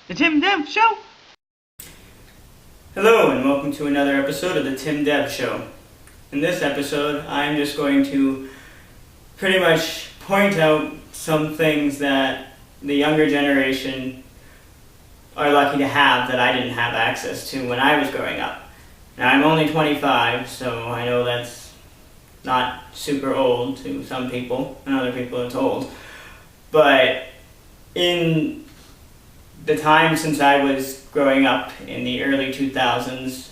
The Tim Dev Show. Hello and welcome to another episode of the Tim Dev Show. In this episode, I'm just going to pretty much point out some things that the younger generation are lucky to have that I didn't have access to when I was growing up. Now, I'm only 25, so I know that's not super old to some people, and other people it's old. But in the time since I was growing up in the early 2000s,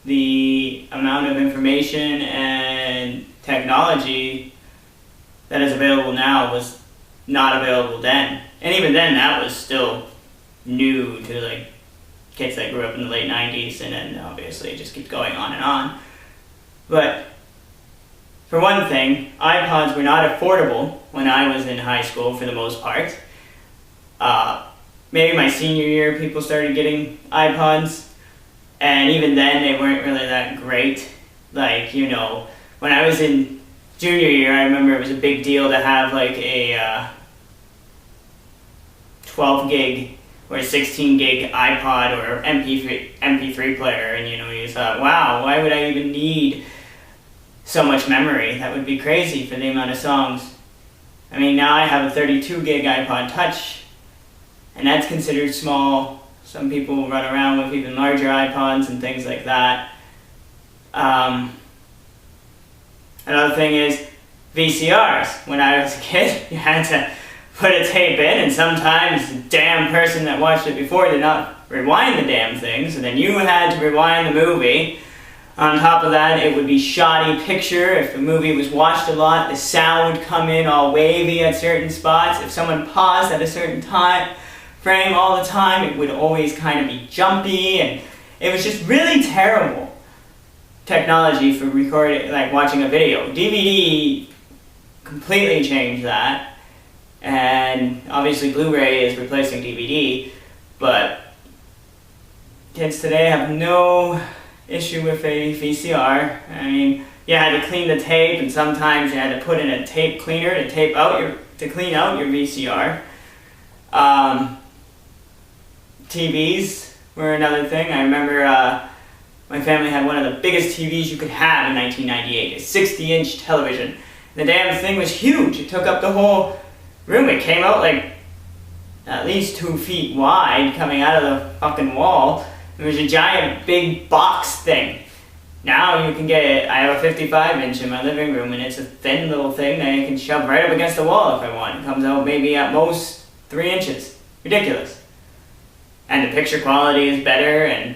the amount of information and technology that is available now was not available then. And even then, that was still new to like kids that grew up in the late 90s, and then obviously it just keeps going on and on. But for one thing, iPods were not affordable when I was in high school for the most part. Maybe my senior year people started getting iPods, and even then they weren't really that great. Like, you know, when I was in junior year, I remember it was a big deal to have like a 12 gig or a 16 gig iPod or MP3 player, and you know, you thought, wow, why would I even need so much memory? That would be crazy for the amount of songs. I mean, now I have a 32 gig iPod Touch, and that's considered small. Some people run around with even larger iPods and things like that. Another thing is VCRs. When I was a kid, you had to put a tape in, and sometimes the damn person that watched it before did not rewind the damn thing, so then you had to rewind the movie. On top of that, it would be shoddy picture. If the movie was watched a lot, the sound would come in all wavy at certain spots. If someone paused at a certain time frame all the time, it would always kind of be jumpy, and it was just really terrible technology for recording, like watching a video. DVD completely changed that, and obviously Blu-ray is replacing DVD, but kids today have no issue with a VCR. I mean, you had to clean the tape, and sometimes you had to put in a tape cleaner to clean out your VCR. TVs were another thing. I remember my family had one of the biggest TVs you could have in 1998, a 60-inch television. The damn thing was huge. It took up the whole room. It came out like at least 2 feet wide coming out of the fucking wall. It was a giant big box thing. Now you can get, I have a 55-inch in my living room, and it's a thin little thing that I can shove right up against the wall if I want. It comes out maybe at most 3 inches. Ridiculous. And the picture quality is better, and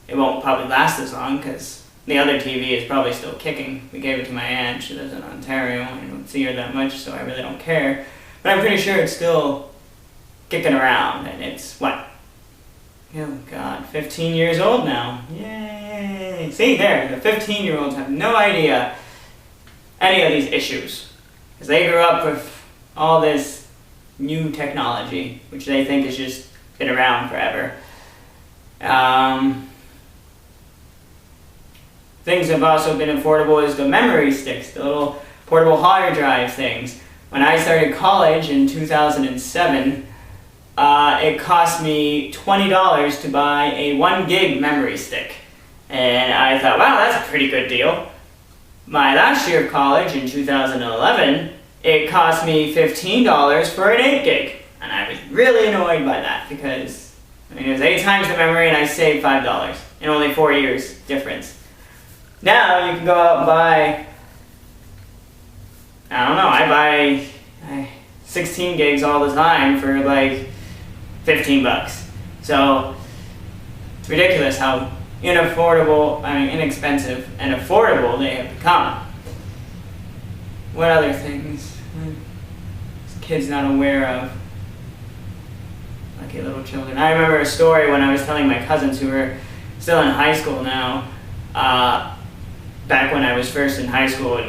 it won't probably last as long because the other TV is probably still kicking. We gave it to my aunt. She lives in Ontario. I don't see her that much, so I really don't care. But I'm pretty sure it's still kicking around, and it's, what? Oh God, 15 years old now. Yay! See, there, the 15-year-olds have no idea any of these issues because they grew up with all this new technology, which they think has just been around forever. Things have also been affordable as the memory sticks, the little portable hard drive things. When I started college in 2007, it cost me $20 to buy a 1 gig memory stick. And I thought, wow, that's a pretty good deal. My last year of college in 2011, it cost me $15 for an 8 gig. And I was really annoyed by that because, I mean, it was 8 times the memory and I saved $5 in only 4 years difference. Now you can go out and buy, I don't know, I buy 16 gigs all the time for like $15. So it's ridiculous how inexpensive and affordable they have become. What other things kids not aware of? Lucky little children. I remember a story when I was telling my cousins who were still in high school now, back when I was first in high school in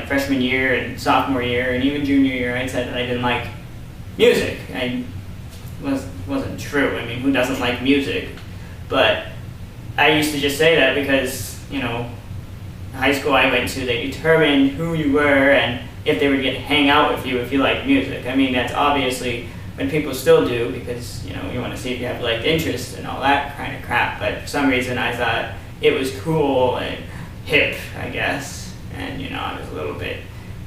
freshman year and sophomore year and even junior year, I said that I didn't like music. Wasn't true. I mean, who doesn't like music? But I used to just say that because, you know, the high school I went to, they determined who you were and if they would get hang out with you if you liked music. I mean, that's obviously but people still do because, you know, you want to see if you have like interest and all that kind of crap. But for some reason I thought it was cool and hip, I guess. And, you know, I was a little bit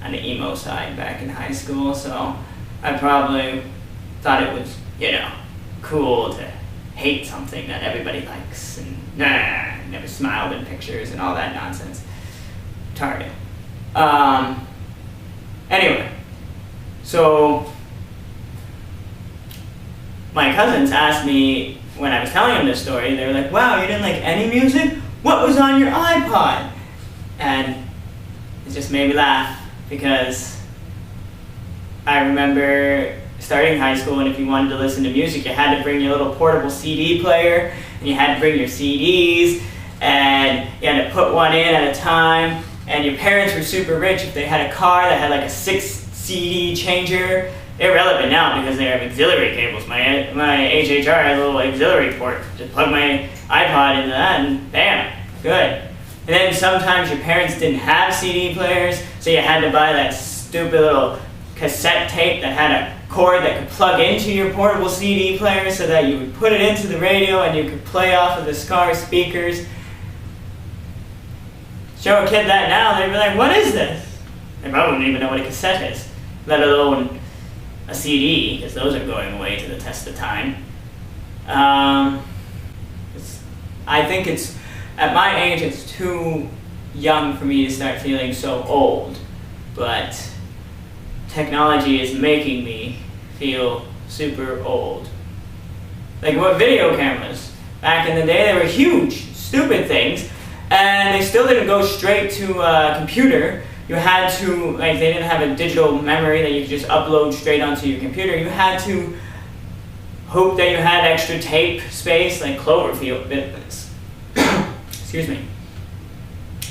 on the emo side back in high school, so I probably thought it was, you know, cool to hate something that everybody likes and never smiled in pictures and all that nonsense. Target. Anyway, so my cousins asked me when I was telling them this story, they were like, wow, you didn't like any music? What was on your iPod? And it just made me laugh because I remember starting high school, and if you wanted to listen to music, you had to bring your little portable CD player, and you had to bring your CDs, and you had to put one in at a time, and your parents were super rich if they had a car that had like a 6 CD changer. Irrelevant now because they have auxiliary cables. My HHR has a little auxiliary port. Just plug my iPod into that and bam, good. And then sometimes your parents didn't have CD players, so you had to buy that stupid little cassette tape that had a cord that could plug into your portable CD player so that you would put it into the radio and you could play off of the car speakers. Show a kid that now, they'd be like, what is this? They probably wouldn't even know what a cassette is, let alone a CD, because those are going away to the test of time. I think it's, at my age, it's too young for me to start feeling so old, but technology is making me feel super old. Like what video cameras? Back in the day, they were huge, stupid things, and they still didn't go straight to a computer. You had to, like, they didn't have a digital memory that you could just upload straight onto your computer. You had to hope that you had extra tape space, like Cloverfield business. Excuse me.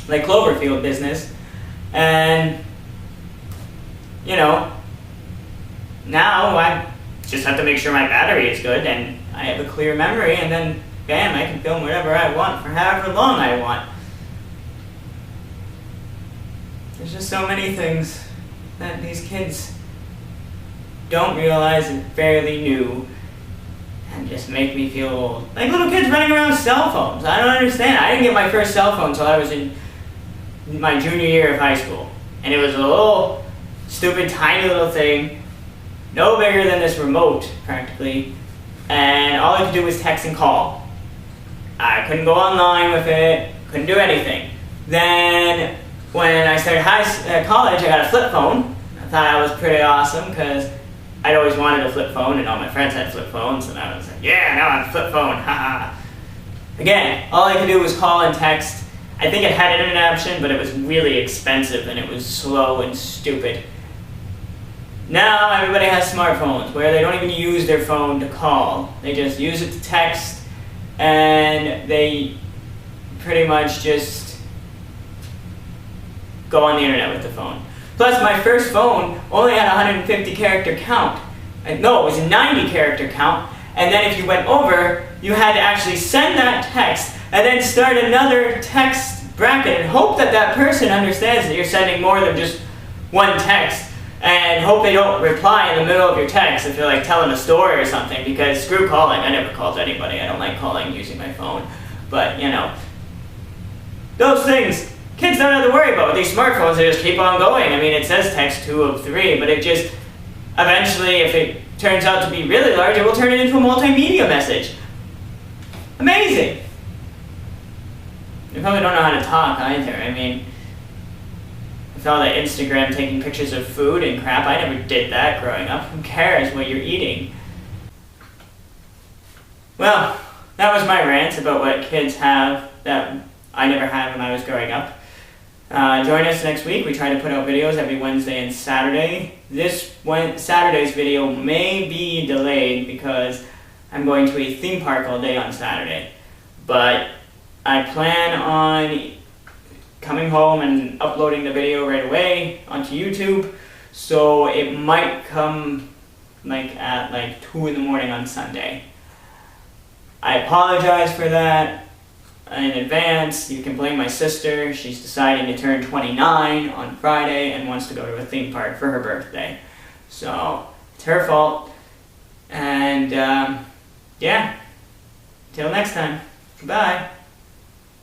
Like Cloverfield business. And, you know, now I just have to make sure my battery is good and I have a clear memory, and then, bam, I can film whatever I want for however long I want. There's just so many things that these kids don't realize are fairly new and just make me feel old. Like little kids running around with cell phones. I don't understand. I didn't get my first cell phone until I was in my junior year of high school. And it was a little stupid, tiny little thing, no bigger than this remote, practically. And all I could do was text and call. I couldn't go online with it, couldn't do anything. Then when I started college, I got a flip phone. I thought I was pretty awesome because I'd always wanted a flip phone and all my friends had flip phones, and I was like, yeah, now I have a flip phone, haha. Again, all I could do was call and text. I think it had an internet option, but it was really expensive and it was slow and stupid. Now everybody has smartphones where they don't even use their phone to call. They just use it to text, and they pretty much just go on the internet with the phone. Plus, my first phone only had a 150 character count. No, it was a 90 character count. And then if you went over, you had to actually send that text and then start another text bracket and hope that that person understands that you're sending more than just one text, and hope they don't reply in the middle of your text if you're like telling a story or something, because screw calling. I never called anybody. I don't like calling using my phone. But, you know, those things kids don't have to worry about. With these smartphones, they just keep on going. I mean, it says text 2 of 3, but it just, eventually, if it turns out to be really large, it will turn it into a multimedia message. Amazing! You probably don't know how to talk either. I mean, with all that Instagram taking pictures of food and crap, I never did that growing up. Who cares what you're eating? Well, that was my rant about what kids have that I never had when I was growing up. Join us next week. We try to put out videos every Wednesday and Saturday. Saturday's video may be delayed because I'm going to a theme park all day on Saturday. But I plan on coming home and uploading the video right away onto YouTube. So it might come at 2 in the morning on Sunday. I apologize for that in advance. You can blame my sister. She's deciding to turn 29 on Friday and wants to go to a theme park for her birthday. So, it's her fault. And yeah, till next time. Goodbye.